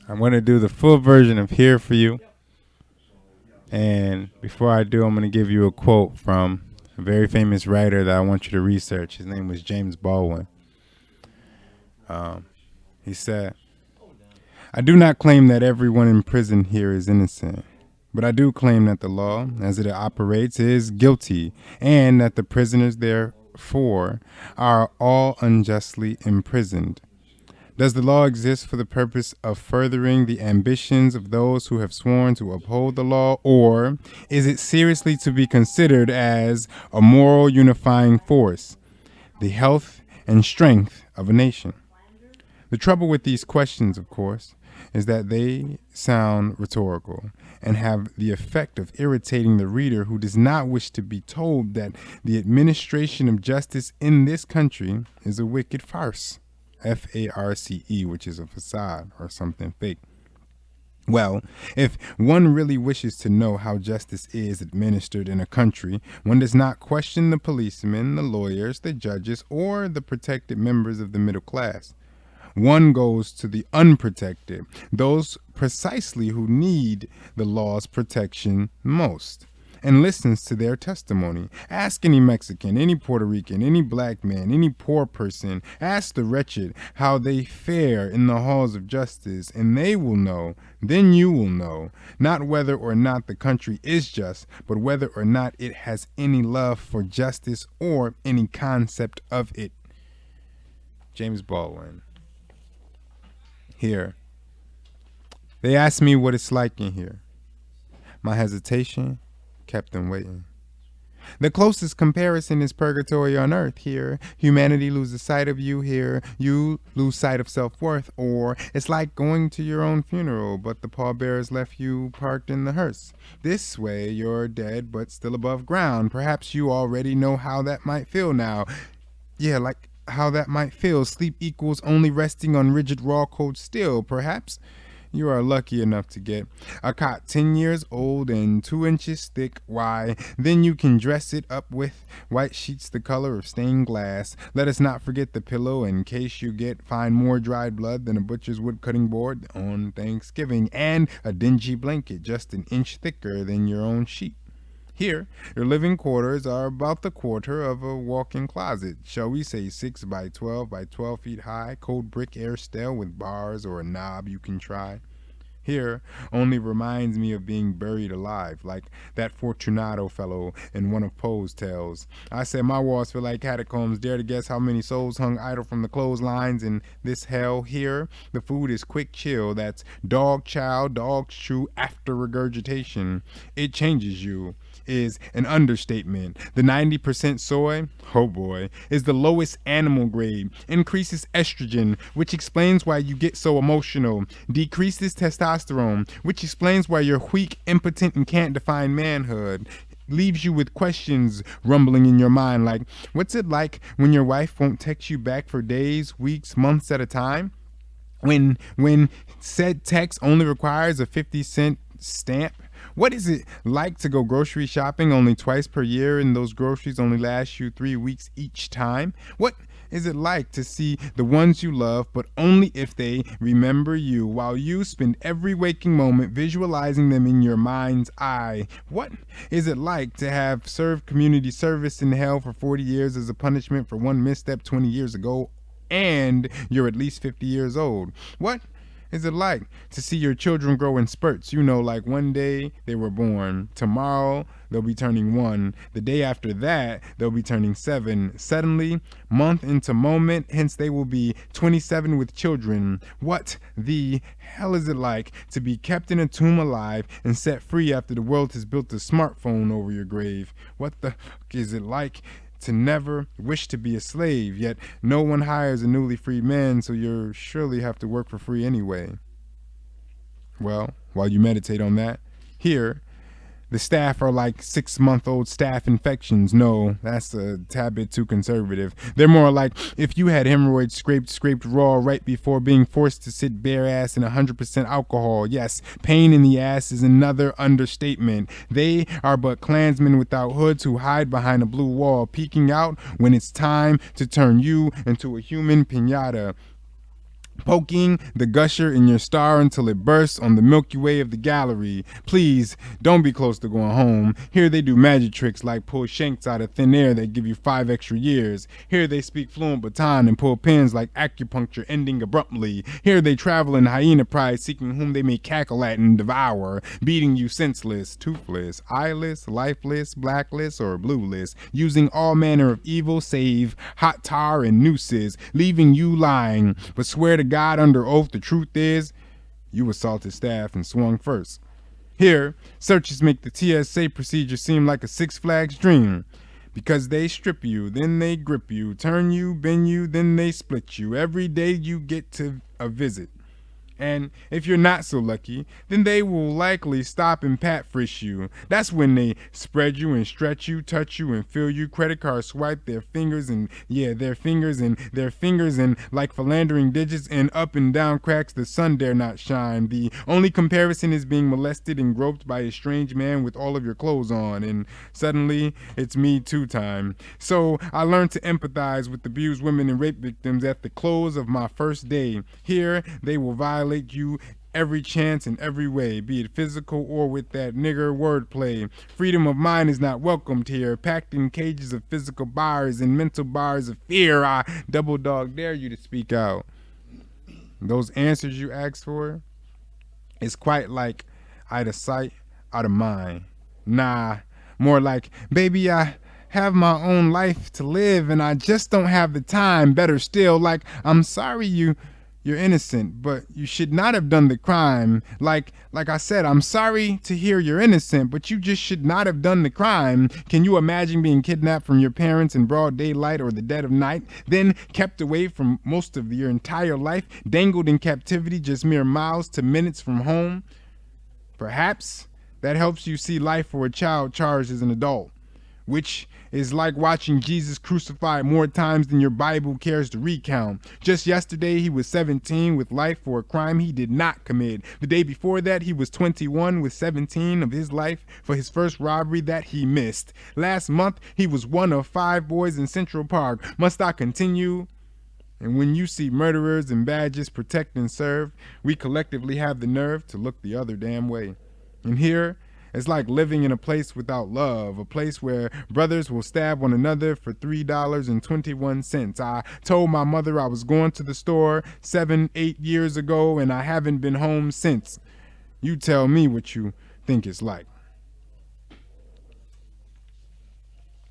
I'm going to do the full version of Here for You. And before I do, I'm going to give you a quote from a very famous writer that I want you to research. His name was James Baldwin. He said, I do not claim that everyone in prison here is innocent, but I do claim that the law, as it operates, is guilty, and that the prisoners therefore are all unjustly imprisoned. Does the law exist for the purpose of furthering the ambitions of those who have sworn to uphold the law, or is it seriously to be considered as a moral unifying force, the health and strength of a nation? The trouble with these questions, of course, is that they sound rhetorical and have the effect of irritating the reader who does not wish to be told that the administration of justice in this country is a wicked farce. FARCE, which is a facade or something fake. Well, if one really wishes to know how justice is administered in a country, one does not question the policemen, the lawyers, the judges, or the protected members of the middle class. One goes to the unprotected, those precisely who need the law's protection most, and listens to their testimony. Ask any Mexican, any Puerto Rican, any black man, any poor person. Ask the wretched how they fare in the halls of justice, and they will know, then you will know, not whether or not the country is just, but whether or not it has any love for justice or any concept of it. James Baldwin. Here. They asked me what it's like in here. My hesitation kept them waiting. The closest comparison is purgatory on earth. Here, humanity loses sight of you. Here, you lose sight of self-worth. Or it's like going to your own funeral, but the pallbearers left you parked in the hearse. This way, you're dead, but still above ground. Perhaps you already know how that might feel now. Yeah, like how that might feel. Sleep equals only resting on rigid raw cold steel, perhaps. You are lucky enough to get a cot 10 years old and 2 inches thick. Why, then you can dress it up with white sheets the color of stained glass. Let us not forget the pillow in case you find more dried blood than a butcher's wood cutting board on Thanksgiving, and a dingy blanket just an inch thicker than your own sheet. Here, your living quarters are about the quarter of a walk-in closet, shall we say 6 by 12 by 12 feet high, cold brick air stale with bars or a knob you can try. Here only reminds me of being buried alive, like that Fortunato fellow in one of Poe's tales. I said my walls feel like catacombs. Dare to guess how many souls hung idle from the clotheslines in this hell. Here, the food is quick chill. That's dog chow, dog's chew after regurgitation. It changes you is an understatement. The 90% soy, oh boy, is the lowest animal grade, increases estrogen, which explains why you get so emotional, decreases testosterone, which explains why you're weak, impotent, and can't define manhood, leaves you with questions rumbling in your mind like, what's it like when your wife won't text you back for days, weeks, months at a time? When said text only requires a 50-cent stamp? What is it like to go grocery shopping only twice per year and those groceries only last you 3 weeks each time? What is it like to see the ones you love, but only if they remember you, while you spend every waking moment visualizing them in your mind's eye? What is it like to have served community service in hell for 40 years as a punishment for one misstep 20 years ago, and you're at least 50 years old? What is it like to see your children grow in spurts? You know, like one day they were born, tomorrow they'll be turning 1, the day after that they'll be turning 7. Suddenly, month into moment, hence they will be 27 with children. What the hell is it like to be kept in a tomb alive and set free after the world has built a smartphone over your grave? What the fuck is it like to never wish to be a slave, yet no one hires a newly freed man, so you'll surely have to work for free anyway? Well, while you meditate on that, here, the staff are like 6-month-old staph infections. No, that's a tad bit too conservative. They're more like if you had hemorrhoids scraped raw right before being forced to sit bare ass in 100% alcohol. Yes, pain in the ass is another understatement. They are but Klansmen without hoods who hide behind a blue wall, peeking out when it's time to turn you into a human piñata. poking the gusher in your star until it bursts on the Milky Way of the gallery. Please, don't be close to going home. Here they do magic tricks like pull shanks out of thin air that give you 5 extra years. Here they speak fluent baton and pull pins like acupuncture ending abruptly. Here they travel in hyena pride, seeking whom they may cackle at and devour, beating you senseless, toothless, eyeless, lifeless, blackless, or blueless, using all manner of evil save hot tar and nooses, leaving you lying, but swear to God under oath the truth is, you assaulted staff and swung first. Here, searches make the TSA procedure seem like a Six Flags dream. Because they strip you, then they grip you, turn you, bend you, then they split you. Every day you get to a visit. And if you're not so lucky, then they will likely stop and pat frisk you. That's when they spread you and stretch you, touch you and feel you. Credit card swipe their fingers and their fingers and like philandering digits and up and down cracks the sun dare not shine. The only comparison is being molested and groped by a strange man with all of your clothes on, and suddenly it's Me Too time. So I learned to empathize with abused women and rape victims at the close of my first day. Here they will violate you every chance in every way, be it physical or with that nigger wordplay. Freedom of mind is not welcomed here, packed in cages of physical bars and mental bars of fear. I double dog dare you to speak out. Those answers you asked for, it's quite like out of sight, out of mind. Nah, more like, baby, I have my own life to live and I just don't have the time. Better still, like, I'm sorry you're innocent, but you should not have done the crime. Like I said, I'm sorry to hear you're innocent, but you just should not have done the crime. Can you imagine being kidnapped from your parents in broad daylight or the dead of night, then kept away from most of your entire life, dangled in captivity just mere miles to minutes from home? Perhaps that helps you see life for a child charged as an adult, which is like watching Jesus crucified more times than your Bible cares to recount. Just yesterday, he was 17 with life for a crime he did not commit. The day before that, he was 21 with 17 of his life for his first robbery that he missed. Last month, he was one of 5 boys in Central Park. Must I continue? And when you see murderers and badges protect and serve, we collectively have the nerve to look the other damn way. And here, it's like living in a place without love, a place where brothers will stab one another for $3.21. I told my mother I was going to the store 7-8 years ago and I haven't been home since. You tell me what you think it's like.